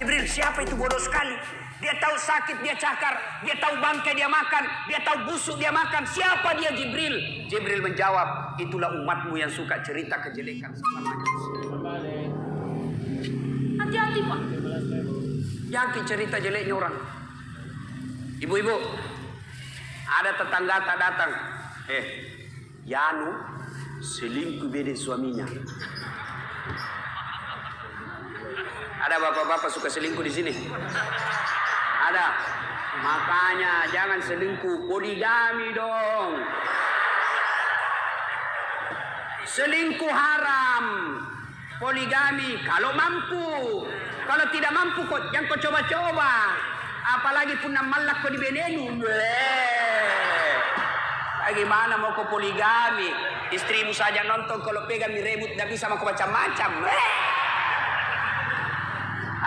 Jibril, siapa itu bodoh sekali? Dia tahu sakit dia cakar, dia tahu bangkai dia makan, dia tahu busuk dia makan. Siapa dia Jibril? Jibril menjawab, itulah umatmu yang suka cerita kejelekan sama manusia. Hati-hati Pak. Jangan cerita jeleknya orang. Ibu-ibu, ada tetangga tak datang. Yanu selingkuh beda suaminya. Ada bapak-bapak suka selingkuh di sini? Ada. Makanya jangan selingkuh, poligami dong. Selingkuh haram, poligami kalau mampu. Kalau tidak mampu kok jangan kau coba-coba. Apalagi punna malak kau dibenenu. Bagaimana mau kau poligami? Istrimu saja nonton kalau pegang direbut tidak bisa mau kau macam-macam.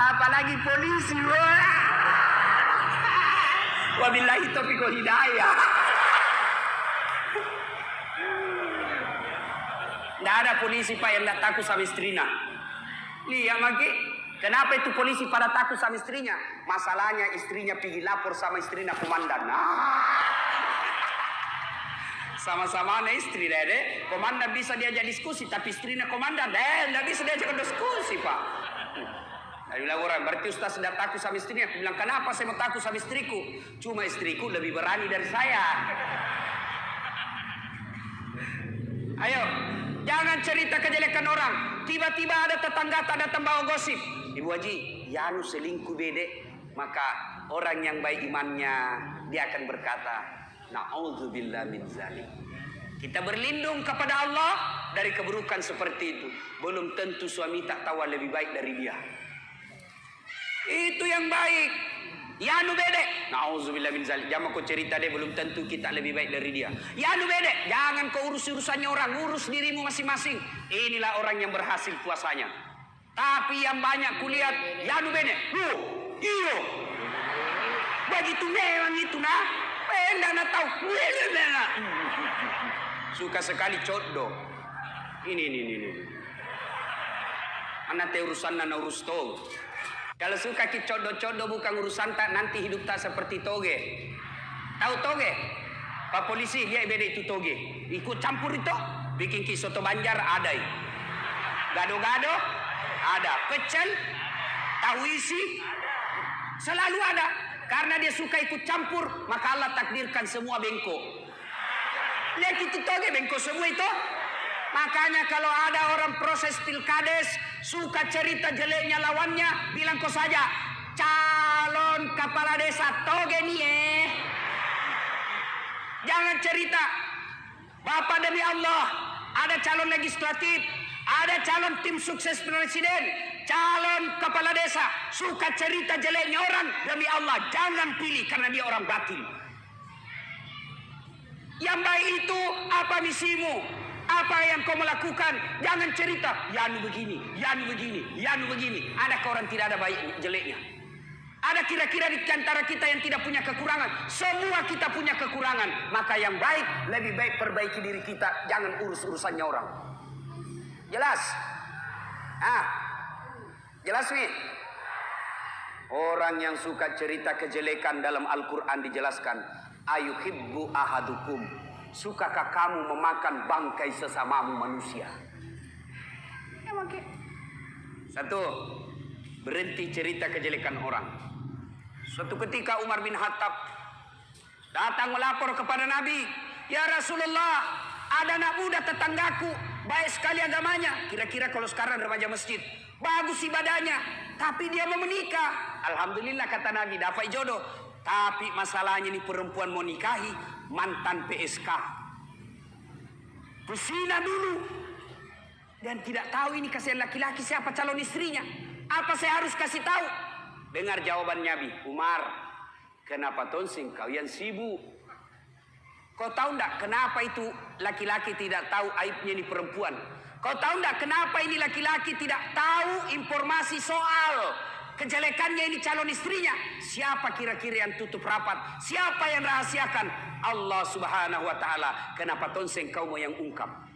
Apalagi polisi. Wabillahi taufiq wal hidayah. Tidak ada polisi Pak yang tidak takut sama istrinya. Lihat lagi. Kenapa itu polisi pada takut sama istrinya? Masalahnya istrinya pergi lapor sama istrinya komandan. Sama-sama istri deh. Komandan bisa diajak diskusi, tapi istrinya komandan tidak bisa diajak diskusi Pak. Saya bilang orang, berarti Ustaz sudah takut sama istrinya. Aku bilang, kenapa saya mau takut sama istriku? Cuma istriku lebih berani dari saya. Ayo, jangan cerita kejelekan orang. Tiba-tiba ada tetangga tak datang bawa gosip. Ibu Haji, Yanu selingkuh bede. Maka orang yang baik imannya, dia akan berkata, na'udzubillah min zalik. Kita berlindung kepada Allah dari keburukan seperti itu. Belum tentu suami tak tahu lebih baik dari dia. Itu yang baik. Yanu bede. Na'udzubillah min zalik. Jangan kau cerita deh, belum tentu kita lebih baik dari dia. Yanu bede. Jangan kau urus urusannya orang, urus dirimu masing-masing. Inilah orang yang berhasil puasanya. Tapi yang banyak kulihat, Yanu bede. Iyo. Begitu memang itu nah. Pendak nak tahu. Suka sekali codoh. Ini. Anak teh urusan nana urus tau. Kalau suka ki codoh-codoh bukan urusan tak, nanti hidup tak seperti toge. Tahu toge? Pak polisi dia beda itu toge. Ikut campur itu, bikin ki soto Banjar ada. Gado-gado ada. Pecel, tahu isi selalu ada. Karena dia suka ikut campur, maka Allah takdirkan semua bengkok. Lihat itu toge bengkok semua itu. Makanya kalau ada orang proses pilkades suka cerita jeleknya lawannya, bilang kau saja calon kepala desa toge nih. Jangan cerita. Bapak demi Allah, ada calon legislatif, ada calon tim sukses presiden, calon kepala desa suka cerita jeleknya orang, demi Allah jangan pilih karena dia orang batil. Yang baik itu apa misimu? Apa yang kau melakukan? Jangan cerita Yanu begini, Yanu begini, Yanu begini. Ada orang tidak ada baik jeleknya? Ada kira-kira di antara kita yang tidak punya kekurangan? Semua kita punya kekurangan. Maka yang baik, lebih baik perbaiki diri kita. Jangan urus urusannya orang. Jelas? Jelas nih? Orang yang suka cerita kejelekan dalam Al-Quran dijelaskan, ayuhibbu ahadukum, sukakah kamu memakan bangkai sesamamu manusia? Satu, berhenti cerita kejelekan orang. Suatu ketika Umar bin Khattab datang melapor kepada Nabi, ya Rasulullah, ada anak muda tetanggaku, baik sekali agamanya. Kira-kira kalau sekarang remaja masjid, bagus ibadahnya, tapi dia mau menikah. Alhamdulillah kata Nabi, dapat jodoh. Tapi masalahnya ini perempuan mau nikahi mantan PSK. Berzina dulu. Dan tidak tahu ini kasihan laki-laki siapa calon istrinya. Apa saya harus kasih tahu? Dengar jawaban Nabi. Umar, kenapa tonsing kau yang sibuk? Kau tahu enggak kenapa itu laki-laki tidak tahu aibnya ini perempuan? Kau tahu enggak kenapa ini laki-laki tidak tahu informasi soal kejelekannya ini calon istrinya? Siapa kira-kira yang tutup rapat? Siapa yang rahasiakan? Allah Subhanahu wa ta'ala. Kenapa tonseng kau mau yang ungkap?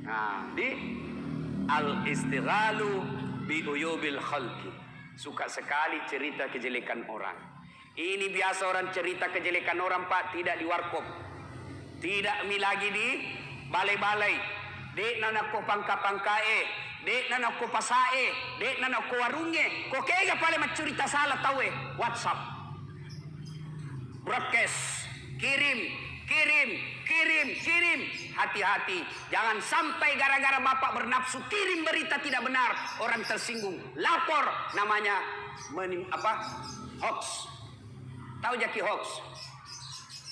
Nah, di al-istighalu biuyubil khalqi. Suka sekali cerita kejelekan orang. Ini biasa orang cerita kejelekan orang, Pak, tidak di warkop. Tidak lagi di balai-balai. Dek nana ko pangka-pangkae, dek nana ko pasae, dek nana ko warunge. Ko kaya pala cerita salah tahu WhatsApp. Broadcast, kirim. Hati-hati, jangan sampai gara-gara bapak bernafsu kirim berita tidak benar, orang tersinggung, lapor, namanya hoax. Tahu Jaki hoax?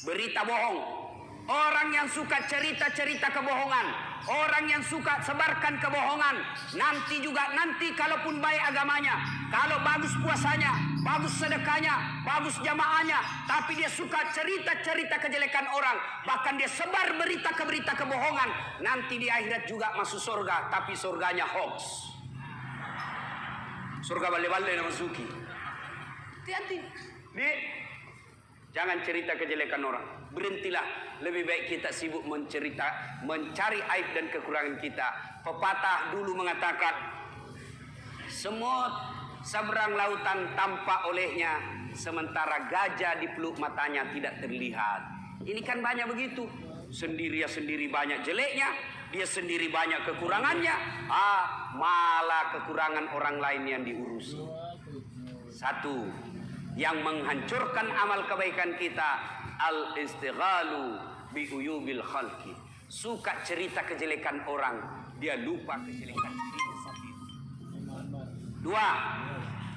Berita bohong. Orang yang suka cerita-cerita kebohongan, orang yang suka sebarkan kebohongan, nanti kalaupun baik agamanya, kalau bagus puasanya, bagus sedekahnya, bagus jamaahnya, tapi dia suka cerita-cerita kejelekan orang, bahkan dia sebar berita kebohongan, nanti di akhirat juga masuk surga, tapi surganya hoax. Surga bale-bale nama Suki. Hati-hati. Jangan cerita kejelekan orang. Berhentilah. Lebih baik kita sibuk mencari aib dan kekurangan kita. Pepatah dulu mengatakan, semut seberang lautan tampak olehnya, sementara gajah di peluk matanya tidak terlihat. Ini kan banyak begitu. Sendiri banyak jeleknya, dia sendiri banyak kekurangannya. Malah kekurangan orang lain yang diurusi. Satu, yang menghancurkan amal kebaikan kita, al-istighalu biuyubil khalqi. Suka cerita kejelekan orang, dia lupa kejelekan dirinya sendiri. Dua,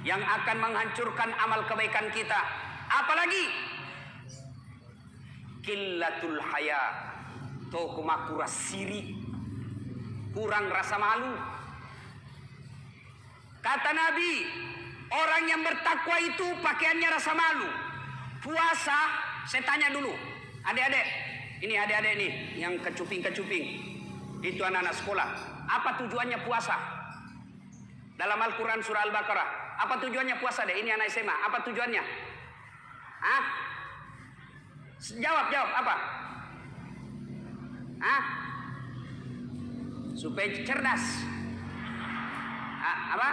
yang akan menghancurkan amal kebaikan kita, apalagi qillatul haya, tokumakura siri, kurang rasa malu. Kata Nabi, orang yang bertakwa itu pakaiannya rasa malu. Puasa, saya tanya dulu, adik-adik nih yang kecuping-kecuping, itu anak-anak sekolah, apa tujuannya puasa? Dalam Al-Quran surah Al-Baqarah, apa tujuannya puasa deh? Ini anak SMA, apa tujuannya? Jawab, apa? Supaya cerdas. Apa?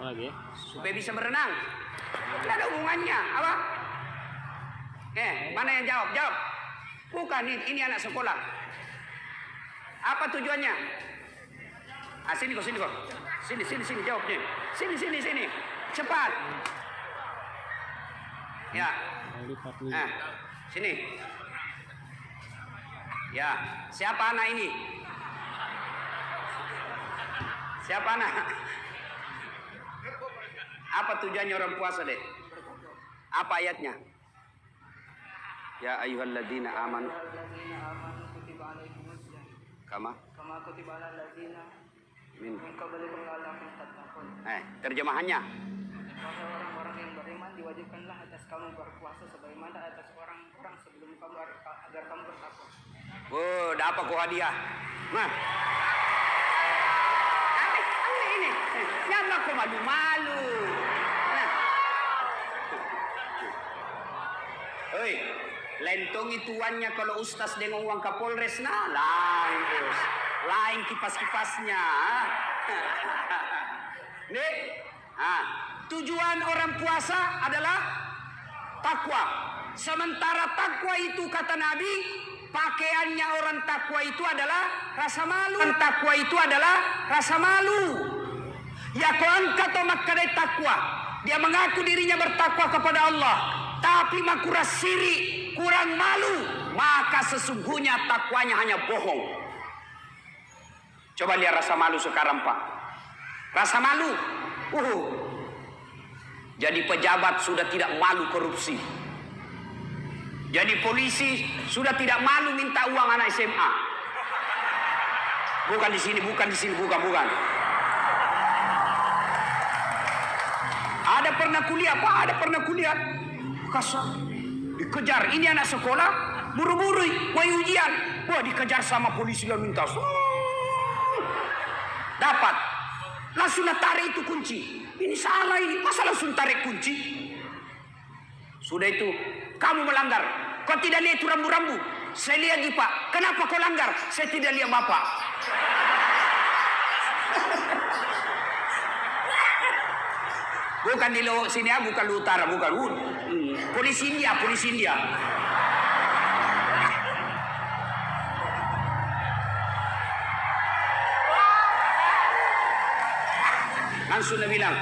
Lagi? Supaya bisa berenang. Tidak ada hubungannya, apa? Mana yang jawab? Jawab. Bukan, ini anak sekolah. Apa tujuannya? Sini kok. Sini jawabnya. Sini. Cepat. Ya. Sini. Ya, siapa anak ini? Siapa anak? Apa tujuannya orang puasa deh? Apa ayatnya? Ya ayyuhalladzina amanu kama kutiba alal ladzina min qablikum la'allakum tattaqun. Terjemahannya. Wahai orang-orang yang beriman, diwajibkanlah atas kamu berpuasa sebagaimana atas orang-orang sebelum kamu agar kamu bertakwa. Dapat kau hadiah. Nah. Ini. Jangan kau malu-malu. Oi, lentongi tuannya kalau ustaz dengan uang Kapolres, lain kipas-kipasnya. Nih, tujuan orang puasa adalah takwa. Sementara takwa itu kata Nabi, pakaiannya orang takwa itu adalah rasa malu. Orang takwa itu adalah rasa malu. Ya kau angkat makadai takwa. Dia mengaku dirinya bertakwa kepada Allah, tapi makura siri, kurang malu, maka sesungguhnya takwanya hanya bohong. Coba lihat rasa malu sekarang, Pak. Rasa malu. Jadi pejabat sudah tidak malu korupsi. Jadi polisi sudah tidak malu minta uang anak SMA. Bukan di sini, bukan. Ada pernah kuliah, kasar, dikejar. Ini anak sekolah, buru-buru, mau ujian, dikejar sama polisi lalu lintas. Dapat, langsung tarik itu kunci. Ini salah ini, masa langsung tarik kunci? Sudah itu, kamu melanggar. Kau tidak lihat itu rambu-rambu? Saya lihat Pak. Kenapa kau langgar? Saya tidak lihat Bapak. Bukan di lo sini, bukan lu utara, bukan. Polisi India, polisi India. Langsung dia bilang,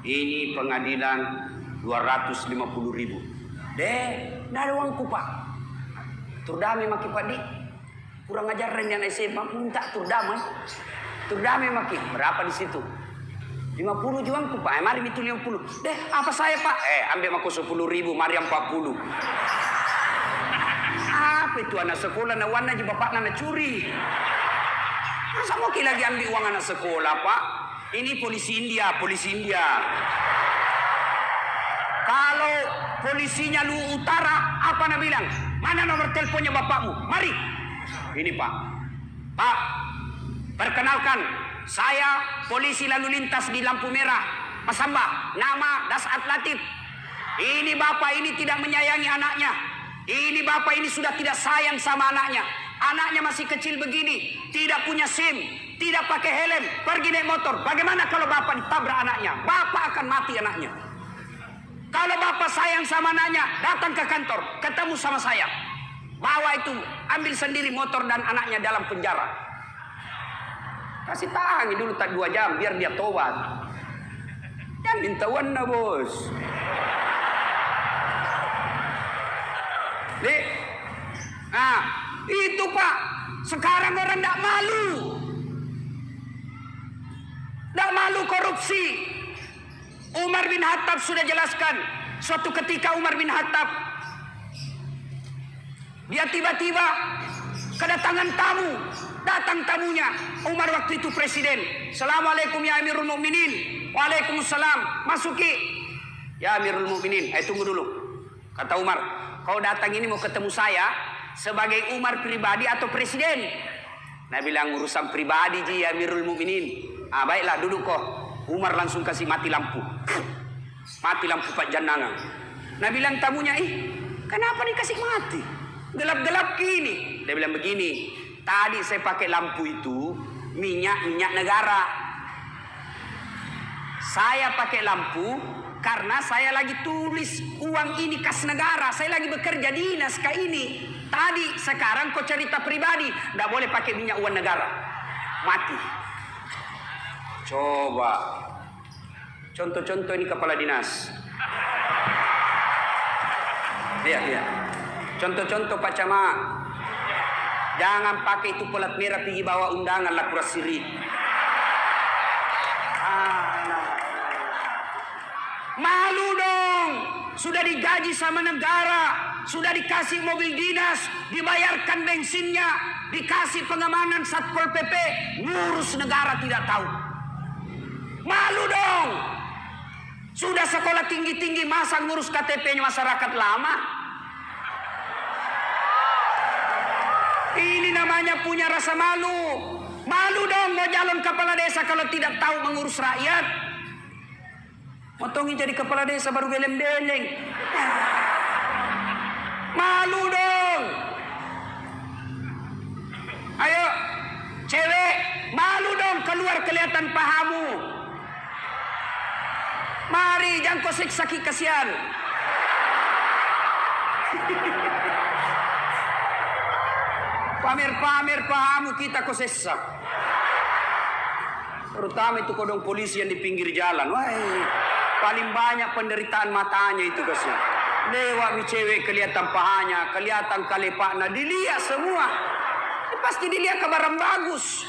ini pengadilan 250.000. Nggak ada uangku pak. Turdamai maki pak di. Kurang ajar yang SMA minta turdamai. Turdamai maki. Berapa di situ? 50 juangku pak. Mari itu 50. Apa saya pak? Ambil maku 10.000. Mari 40. Apa itu anak sekolah? Na warna je bapak na curi. Masa mau lagi ambil uang anak sekolah pak? Ini polisi India, polisi India. Kalau polisinya lu utara, apa nak bilang? Mana nomor teleponnya bapakmu? Mari. Ini pak. Pak, perkenalkan, saya polisi lalu lintas di lampu merah. Mas Hamba, nama Dasat Latif. Ini bapak ini tidak menyayangi anaknya. Ini bapak ini sudah tidak sayang sama anaknya. Anaknya masih kecil begini, tidak punya SIM, tidak pakai helm, pergi naik motor. Bagaimana kalau bapak ditabrak anaknya? Bapak akan mati anaknya. Kalau bapak sayang sama anaknya, datang ke kantor, ketemu sama saya. Bawa itu, ambil sendiri motor dan anaknya dalam penjara. Kasih tangi dulu tak 2 jam, biar dia tobat. Jangan minta wana bos. Dek, nah itu pak, sekarang orang tidak malu. Tidak malu korupsi. Umar bin Khattab sudah jelaskan. Suatu ketika Umar bin Khattab, dia tiba-tiba kedatangan tamu. Datang tamunya. Umar waktu itu presiden. Assalamualaikum ya Amirul Mukminin. Waalaikumsalam. Masuki. Ya Amirul Mukminin. Tunggu dulu. Kata Umar, kau datang ini mau ketemu saya sebagai Umar pribadi atau presiden? Nah bilang urusan pribadi ji ya Amirul Mukminin. Baiklah duduk kok. Umar langsung kasih mati lampu. Mati lampu Pak Janangan. Nah bilang tamunya, kenapa dikasih mati? Gelap-gelap gini. Dia bilang begini, tadi saya pakai lampu itu minyak negara. Saya pakai lampu karena saya lagi tulis uang ini kas negara. Saya lagi bekerja dinas kayak ini. Tadi, sekarang kau cerita pribadi. Tidak boleh pakai minyak uang negara. Mati. Coba. Contoh-contoh ini kepala dinas. Lihat. Contoh-contoh Pak Camat. Jangan pakai itu pelat merah pergi bawa undangan lah pura siri. Malu dong. Sudah digaji sama negara, sudah dikasih mobil dinas, dibayarkan bensinnya, dikasih pengamanan Satpol PP, ngurus negara tidak tahu. Malu dong. Sudah sekolah tinggi-tinggi, masa ngurus KTP-nya masyarakat lama? Ini namanya punya rasa malu. Malu dong mau calon kepala desa kalau tidak tahu mengurus rakyat. Motongin jadi kepala desa baru beleng-beleng. Malu dong. Ayo, cewek, malu dong keluar kelihatan pahamu. Mari, jangan kau siksa kasihan. Pamer-pamer pahamu kita kau siksa. Terutama itu kodong polisi yang di pinggir jalan. Wah, paling banyak penderitaan matanya itu kasihan. Lewat mi cewek kelihatan pahanya, kelihatan kalepakna, dilihat semua. Pasti dilihat ke barang bagus.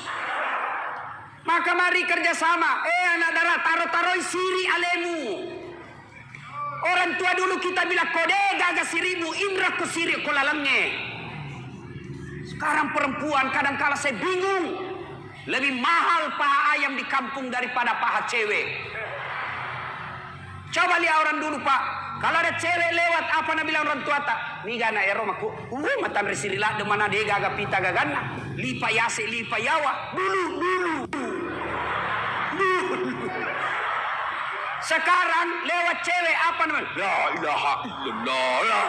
Maka mari kerjasama. Anak darah taruh-taruh siri alemu. Orang tua dulu kita bilang kode gaga sirimu, indra ku siri kolalenge. Sekarang perempuan kadang-kala saya bingung. Lebih mahal paha ayam di kampung daripada paha cewek. Coba lihat orang dulu pak. Kalau ada cewek lewat apa nak bilang orang tua tak? Ni gana ero maku. Matan resirilah de mana dia gaga pita gagana. Lipa yase lipa yawa. Dulu. Sekarang lewat cewek apa namanya? La ilaha illallah.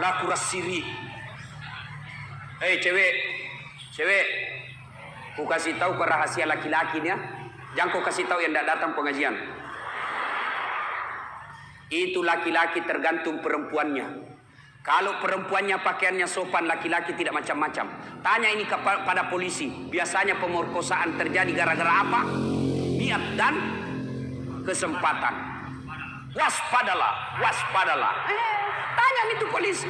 Laku rasiri. Hei cewek. Ku kasih tahu ke rahasia laki-laki nih ya. Jangan kau kasih tahu yang tidak datang pengajian. Itu laki-laki tergantung perempuannya. Kalau perempuannya pakaiannya sopan, laki-laki tidak macam-macam. Tanya ini kepada polisi. Biasanya pemerkosaan terjadi gara-gara apa? Niat dan kesempatan. Waspadalah, waspadalah. Tanya itu polisi.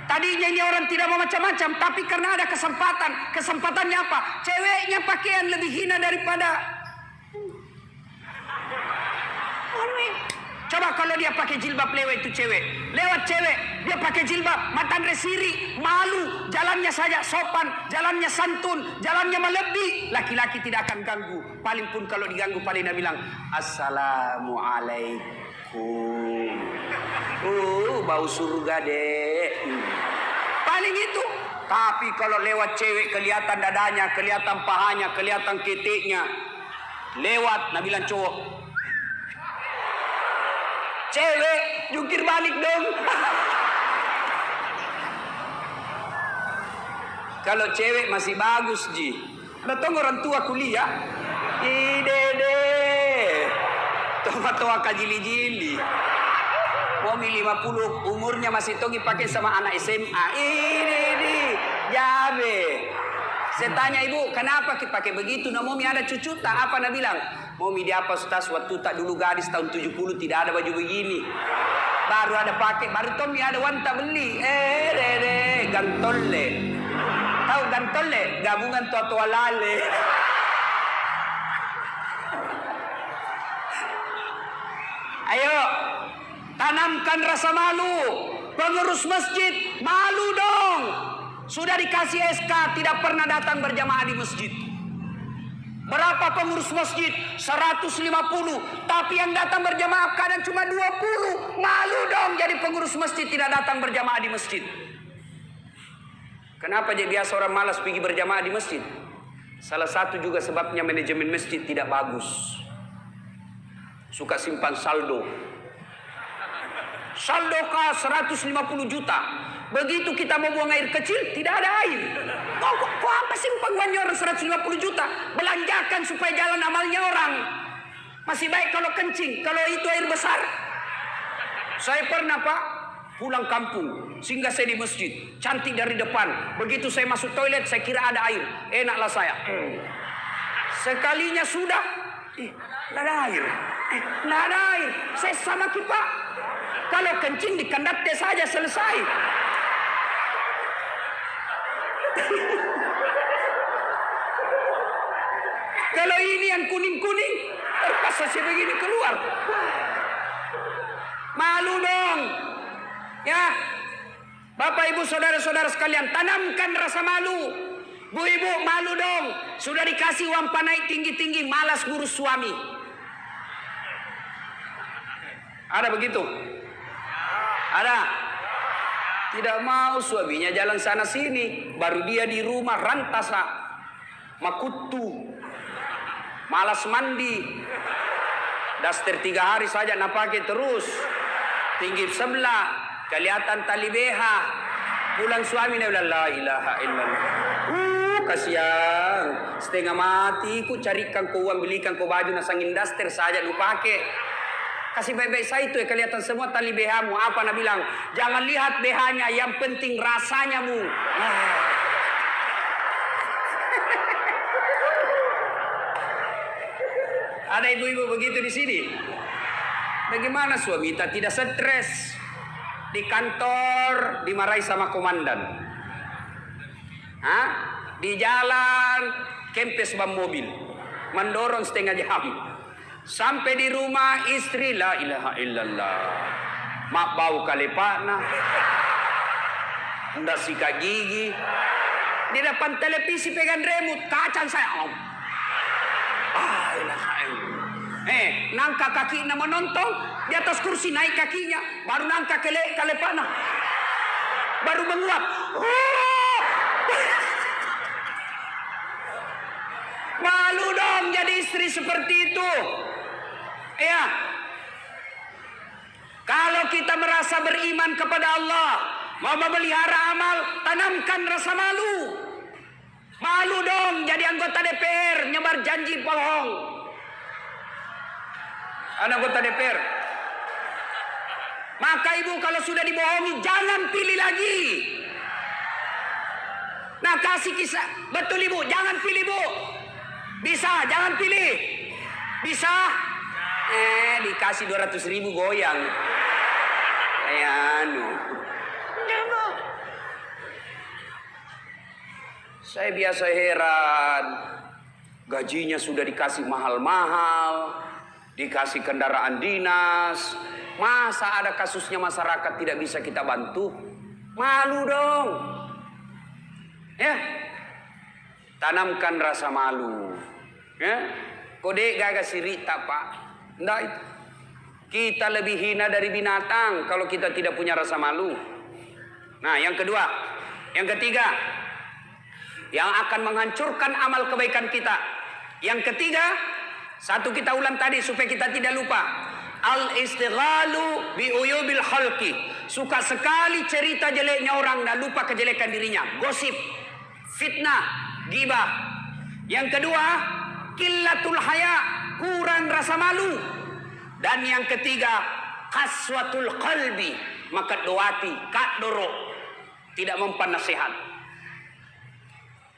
Tadinya ini orang tidak mau macam-macam, tapi karena ada kesempatan. Kesempatannya apa? Ceweknya pakaian lebih hina daripada. Coba kalau dia pakai jilbab lewat itu cewek. Lewat cewek, dia pakai jilbab, matan resiri, malu, jalannya saja sopan, jalannya santun, jalannya melebih. Laki-laki tidak akan ganggu. Paling pun kalau diganggu paling dia bilang, Assalamualaikum. Bau surga deh. Paling itu. Tapi kalau lewat cewek kelihatan dadanya, kelihatan pahanya, kelihatan keteknya. Lewat, nah bilang cowok. Cewek, jungkir balik dong. Kalau cewek masih bagus, Ji. Datang orang tua kuliah. Dede. Tua-tua kajili-jili. Momi 50, umurnya masih togi pakai sama anak SMA. Ini, jabe. Saya tanya ibu, kenapa kita pakai begitu? Nah, Momi ada cucu tak? Apa nak bilang? Momi dia apa Ustaz, waktu tak dulu gadis tahun 70 tidak ada baju begini. Baru ada pakai, baru Tommy ada wanta beli. Dede, gantolle. Tahu gantolle? Gabungan tua-tua lale. Ayo, tanamkan rasa malu. Pengurus masjid, malu dong. Sudah dikasih SK, tidak pernah datang berjamaah di masjid. Berapa pengurus masjid? 150. Tapi yang datang berjamaah kadang cuma 20. Malu dong jadi pengurus masjid tidak datang berjamaah di masjid. Kenapa jadi biasa orang malas pergi berjamaah di masjid? Salah satu juga sebabnya manajemen masjid tidak bagus. Suka simpan saldo. Saldo kah 150 juta. Begitu kita mau buang air kecil, tidak ada air. Kok apa simpan uangnya orang 150 juta? Belanjakan supaya jalan amalnya orang. Masih baik kalau kencing, kalau itu air besar. Saya pernah Pak, pulang kampung, singgah saya di masjid, cantik dari depan. Begitu saya masuk toilet, saya kira ada air. Enaklah saya. Sekalinya sudah, tidak ada air. Tidak ada air. Saya sama kita. Kalau kencing di kandate saja selesai. Kalau ini yang kuning-kuning, terpaksa saya begini keluar. Malu dong. Ya, Bapak Ibu saudara-saudara sekalian, tanamkan rasa malu. Bu Ibu malu dong. Sudah dikasih uang naik tinggi-tinggi, malas ngurus suami. Ada begitu? Ada. Tidak mau suaminya jalan sana sini, baru dia di rumah rantasa, makutu, malas mandi, daster 3 hari saja nak pakai terus, tinggi sebelah, kelihatan tali BH, pulang suami dia bilang la ilaha illallah, kasihan, setengah mati, ku carikan kau uang belikan kau baju nasangin daster saja lu pakai. Kasih baik-baik saya itu ya, kelihatan semua tali BH-mu. Apa nak bilang? Jangan lihat BH-nya, yang penting rasanya mu. Ada ibu-ibu begitu di sini. Bagaimana suami kita tidak stres? Di kantor dimarahi sama komandan. Hah? Di jalan kempes ban mobil. Mendorong setengah jam. Sampai di rumah istri la ilaha illallah. Mak bau kalepana. Ndak sikat gigi. Di depan televisi pegang remote kacang saya. Ilaha illallah. Nangka kaki nama menonton di atas kursi naik kakinya, baru nangka kalepana. Baru menguap. Malu dong jadi istri seperti itu. Ya, kalau kita merasa beriman kepada Allah, mau memelihara amal, tanamkan rasa malu. Malu dong jadi anggota DPR, nyebar janji bohong. anggota DPR. Maka ibu kalau sudah dibohongi jangan pilih lagi. Nah kasih kisah, betul ibu, jangan pilih bu. Bisa, jangan pilih. Bisa. Dikasih 200.000 goyang. Kayak anu. Jangan. Saya biasa heran. Gajinya sudah dikasih mahal-mahal. Dikasih kendaraan dinas. Masa ada kasusnya masyarakat tidak bisa kita bantu? Malu dong. Ya. Tanamkan rasa malu. Ya. Kode gagas sirita pak. Nggak itu. Kita lebih hina dari binatang kalau kita tidak punya rasa malu. Nah yang kedua. Yang ketiga. Yang akan menghancurkan amal kebaikan kita. Yang ketiga. Satu kita ulang tadi supaya kita tidak lupa. Al-istighalu bi'uyubil khalqi. Suka sekali cerita jeleknya orang dan lupa kejelekan dirinya. Gosip, fitnah, gibah. Yang kedua, qillatul haya, kurang rasa malu. Dan yang ketiga, qaswatul qalbi, maka doati, kadoro, tidak mempan nasihat.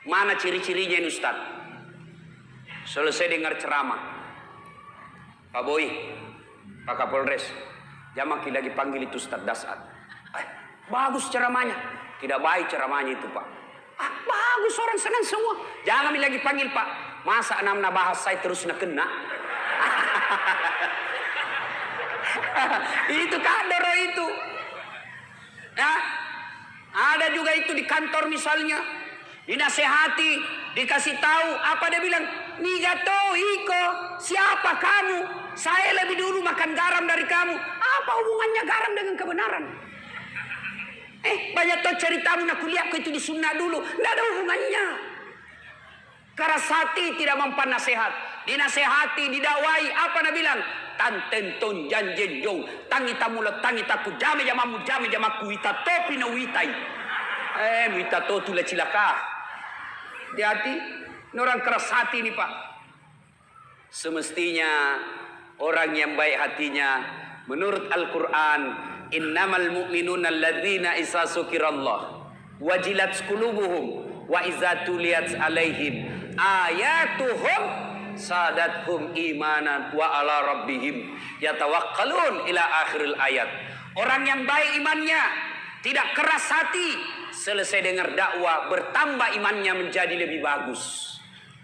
Mana ciri-cirinya ini Ustaz? Selesai dengar ceramah, Pak Boy, Pak Kapolres, Jamaki lagi panggil itu Ustaz Dasat. Bagus ceramahnya. Tidak baik ceramahnya itu Pak. Bagus, orang senang semua. Jangan lagi panggil Pak. Masa enamna bahas saya terus nak kena. Itu kadero itu. Ya. Ada juga itu di kantor misalnya. Dinasehati, dikasih tahu. Apa dia bilang? Nigato, Iko, siapa kamu? Saya lebih dulu makan garam dari kamu. Apa hubungannya garam dengan kebenaran? Banyak tuh ceritamu nak kuliah itu di sunnah dulu. Tidak ada hubungannya. Keras hati tidak mempan nasihat. Dinasehati, didakwai. Apa dia bilang? Tantenton janjen jong. Tangi tamulat, tangi taku. Jame jamamu, jame jamaku. Wita topi no witai. Wita totu le cilaka. Hati-hati. Ini orang keras hati nih Pak. Semestinya orang yang baik hatinya menurut Al-Quran, innamal mu'minuna alladzina isa sukirallah wajilat qulubuhum wa iza tuliyat alaihim ayatuhum sadathum imanan wa ala rabbihim yatawakkalun ila akhiril ayat. Orang yang baik imannya, tidak keras hati, selesai dengar dakwah bertambah imannya menjadi lebih bagus.